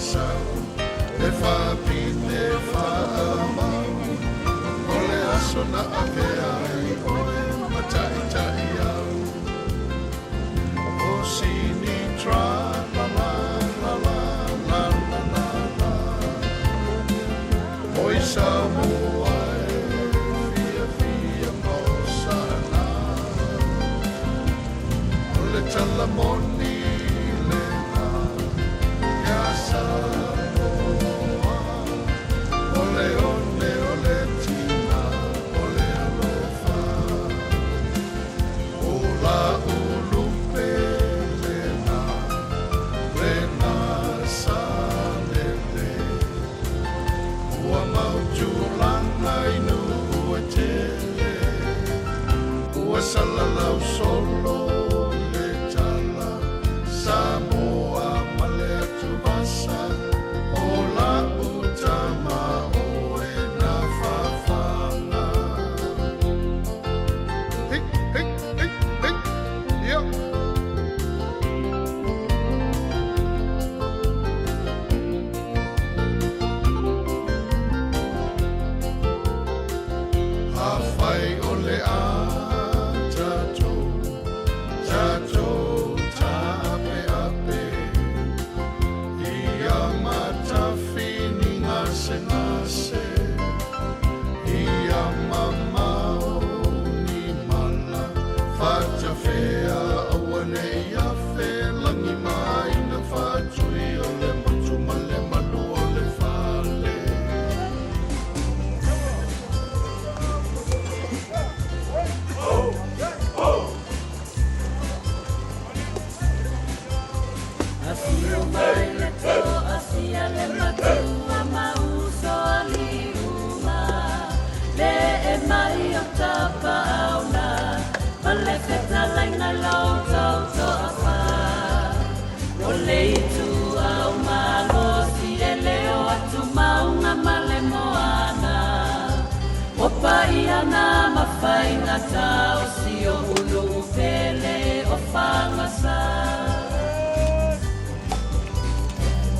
sau e whapine whaamau o le aso na ake ai o e matai tai au o sini tra la la la la la la la la oi Samoa e fia fia mosana o le talamoni Salalau solo le tala Samoa male tubasa o la utama o e na fafanga hey hey hey hey yeah hafai ole a Iana mafaina tau sio ulu pele o FAGASA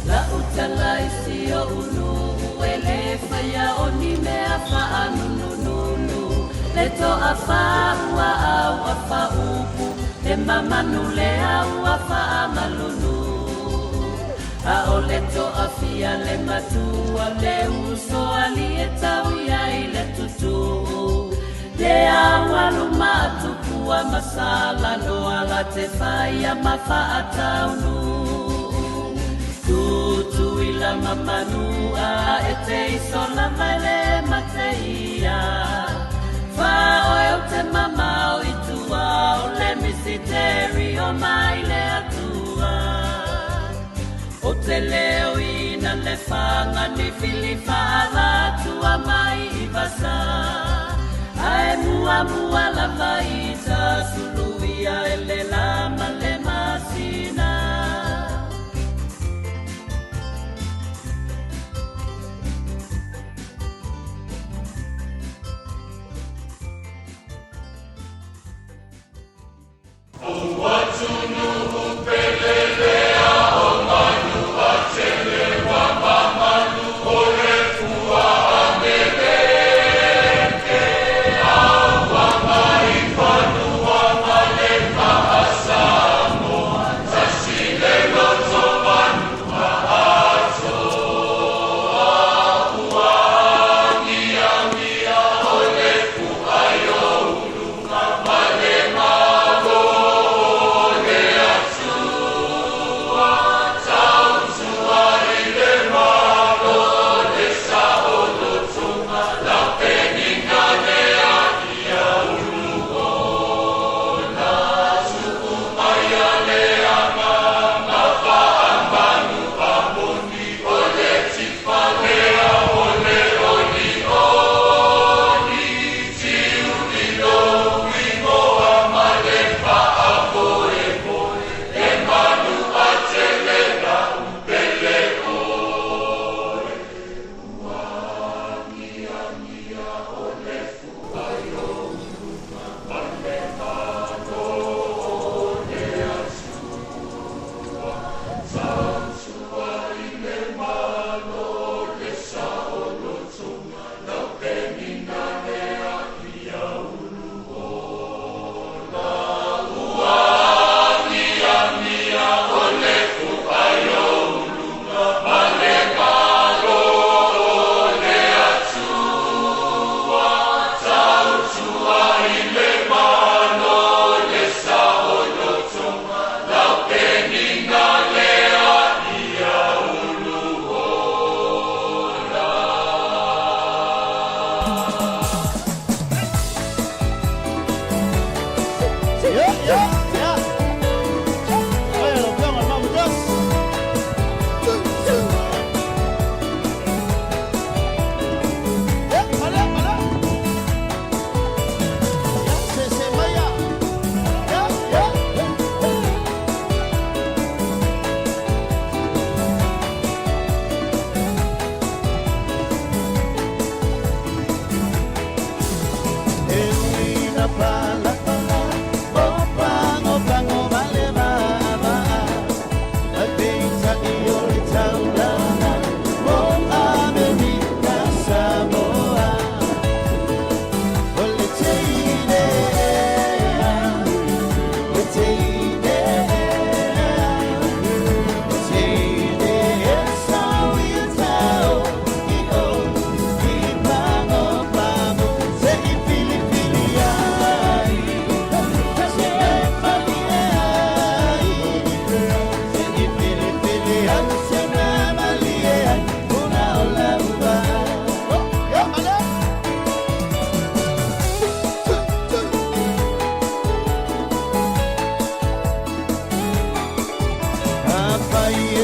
La utala sio ulu ele faya oni mea fa anununu leto afa ua au afa upu le mamanu le au afa amalunu a o leto afia le matua le uso ali e tau ia i le tutu le awalu matukua masala no ala te whaia mawhaataunu tutu ila mamanua e te iso la maile mateia wha oe o te mamau i tua o le misiteri o mai le atua o te leo ina le whanga ni whiliwhaala tua mai i wasa Ai mua mua la vaita suluia ele lama le masina O watunu pelele o MANU'ATELE wa mamanu o le tua amele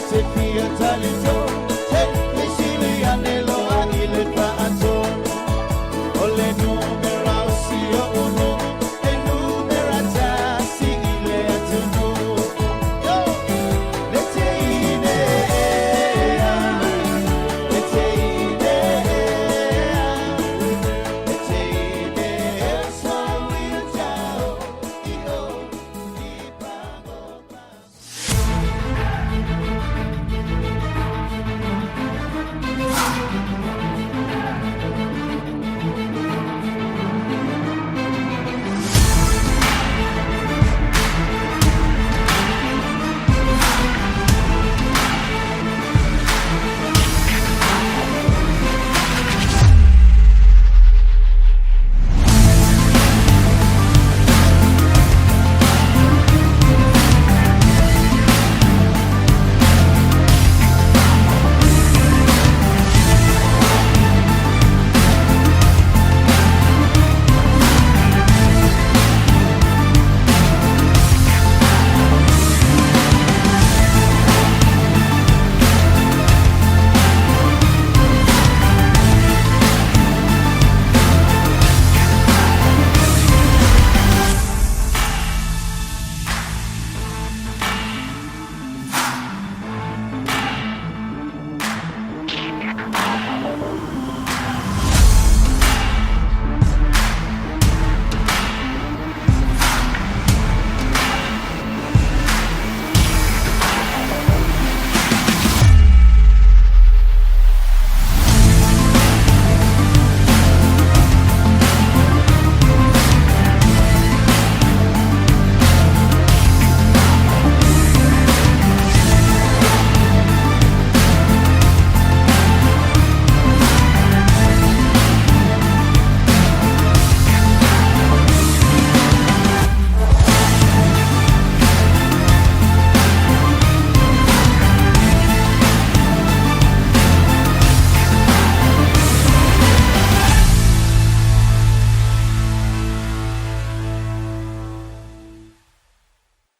se pia talito